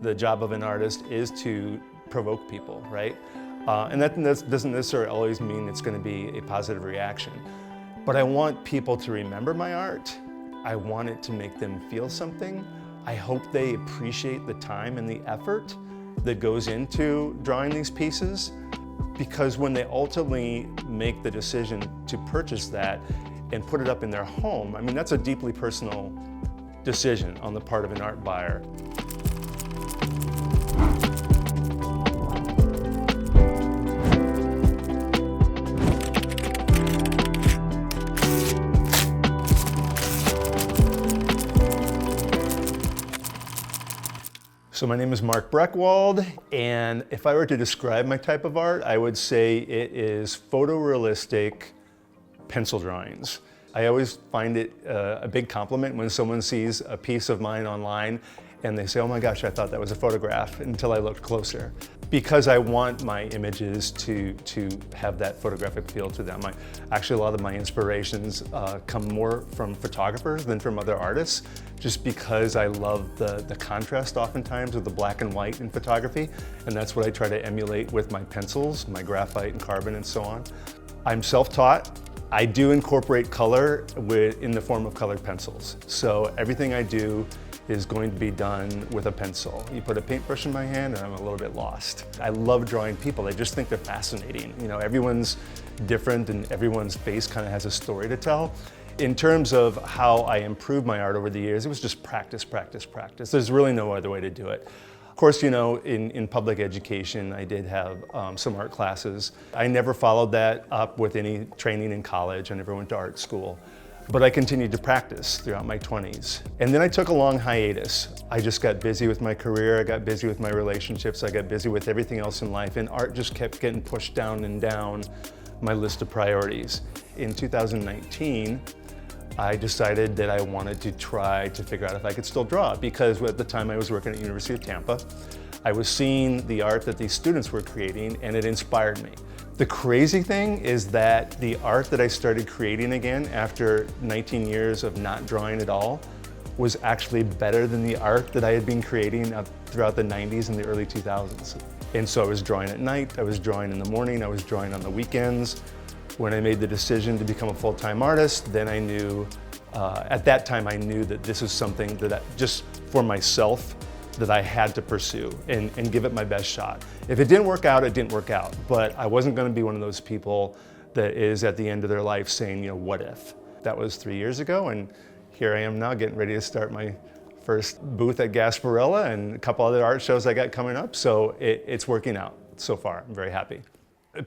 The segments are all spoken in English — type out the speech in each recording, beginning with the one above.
The job of an artist is to provoke people, right? And that doesn't necessarily always mean it's going to be a positive reaction. But I want people to remember my art. I want it to make them feel something. I hope they appreciate the time and the effort that goes into drawing these pieces, because when they ultimately make the decision to purchase that and put it up in their home, I mean, that's a deeply personal decision on the part of an art buyer. So my name is Marc Brechwald, and if I were to describe my type of art, I would say it is photorealistic pencil drawings. I always find it a big compliment when someone sees a piece of mine online and they say, oh my gosh, I thought that was a photograph, until I looked closer. Because I want my images to have that photographic feel to them. Actually, a lot of my inspirations come more from photographers than from other artists, just because I love the contrast oftentimes of the black and white in photography, and that's what I try to emulate with my pencils, my graphite and carbon and so on. I'm self-taught. I do incorporate color in the form of colored pencils. So everything I do is going to be done with a pencil. You put a paintbrush in my hand and I'm a little bit lost. I love drawing people. I just think they're fascinating. You know, everyone's different and everyone's face kind of has a story to tell. In terms of how I improved my art over the years, it was just practice, practice, practice. There's really no other way to do it. Of course, you know, in public education, I did have some art classes. I never followed that up with any training in college. I never went to art school. But I continued to practice throughout my 20s. And then I took a long hiatus. I just got busy with my career, I got busy with my relationships, I got busy with everything else in life, and art just kept getting pushed down and down my list of priorities. In 2019, I decided that I wanted to try to figure out if I could still draw, because at the time I was working at University of Tampa. I was seeing the art that these students were creating, and it inspired me. The crazy thing is that the art that I started creating again after 19 years of not drawing at all was actually better than the art that I had been creating throughout the 90s and the early 2000s. And so I was drawing at night, I was drawing in the morning, I was drawing on the weekends. When I made the decision to become a full-time artist, then I knew, at that time I knew that this was something that just for myself, that I had to pursue and give it my best shot. If it didn't work out, it didn't work out. But I wasn't going to be one of those people that is at the end of their life saying, you know, what if? That was 3 years ago, and here I am now getting ready to start my first booth at Gasparilla and a couple other art shows I got coming up. So it's working out so far. I'm very happy.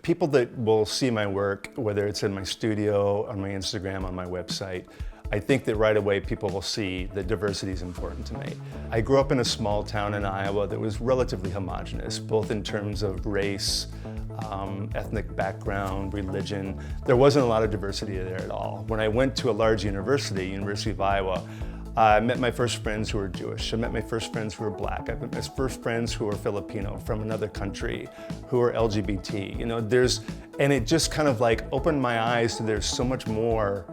People that will see my work, whether it's in my studio, on my Instagram, on my website, I think that right away people will see that diversity is important to me. I grew up in a small town in Iowa that was relatively homogenous, both in terms of race, ethnic background, religion. There wasn't a lot of diversity there at all. When I went to a large university, University of Iowa, I met my first friends who were Jewish. I met my first friends who were black. I met my first friends who were Filipino from another country, who were LGBT. You know, and it just kind of like opened my eyes to there's so much more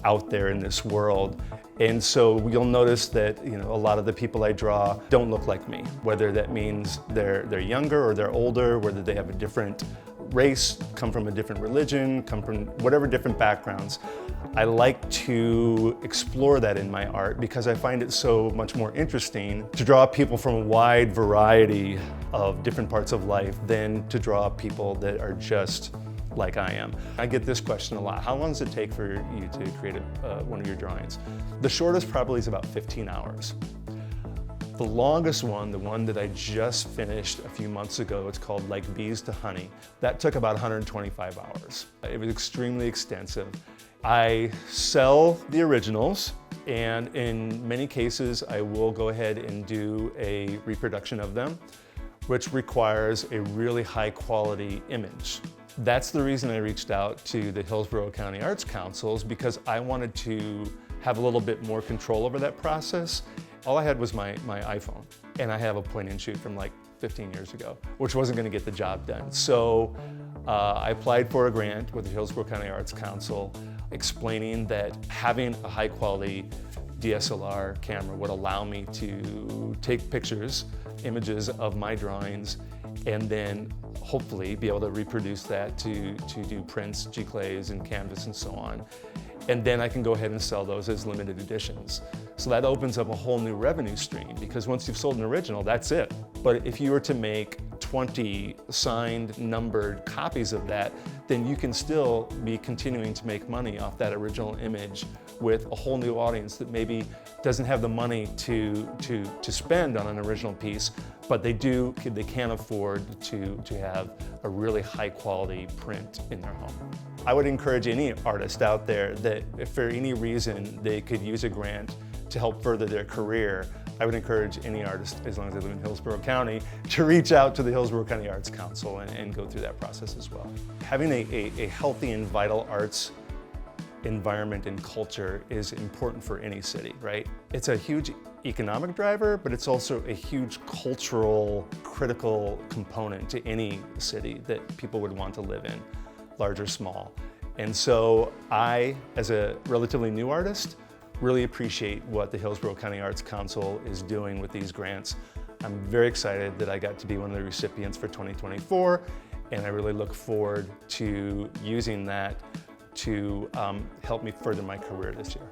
out there in this world. And so you'll notice that, you know, a lot of the people I draw don't look like me, whether that means they're younger or they're older, whether they have a different race, come from a different religion, come from whatever different backgrounds. I like to explore that in my art because I find it so much more interesting to draw people from a wide variety of different parts of life than to draw people that are just like I am. I get this question a lot. How long does it take for you to create one of your drawings? The shortest probably is about 15 hours. The longest one, the one that I just finished a few months ago, it's called Like Bees to Honey. That took about 125 hours. It was extremely extensive. I sell the originals, and in many cases I will go ahead and do a reproduction of them, which requires a really high quality image. That's the reason I reached out to the Hillsborough County Arts Councils, because I wanted to have a little bit more control over that process. All I had was my iPhone, and I have a point and shoot from like 15 years ago, which wasn't going to get the job done. So I applied for a grant with the Hillsborough County Arts Council, explaining that having a high quality DSLR camera would allow me to take pictures images of my drawings, and then hopefully be able to reproduce that to do prints, giclées, and canvas, and so on. And then I can go ahead and sell those as limited editions. So that opens up a whole new revenue stream, because once you've sold an original, that's it. But if you were to make 20 signed, numbered copies of that, then you can still be continuing to make money off that original image with a whole new audience that maybe doesn't have the money to spend on an original piece, but they can afford to have a really high quality print in their home. I would encourage any artist out there that if for any reason they could use a grant to help further their career, I would encourage any artist, as long as they live in Hillsborough County, to reach out to the Hillsborough County Arts Council and go through that process as well. Having a healthy and vital arts environment and culture is important for any city, right? It's a huge economic driver, but it's also a huge cultural, critical component to any city that people would want to live in, large or small. And so I, as a relatively new artist, really appreciate what the Hillsborough County Arts Council is doing with these grants. I'm very excited that I got to be one of the recipients for 2024, and I really look forward to using that to help me further my career this year.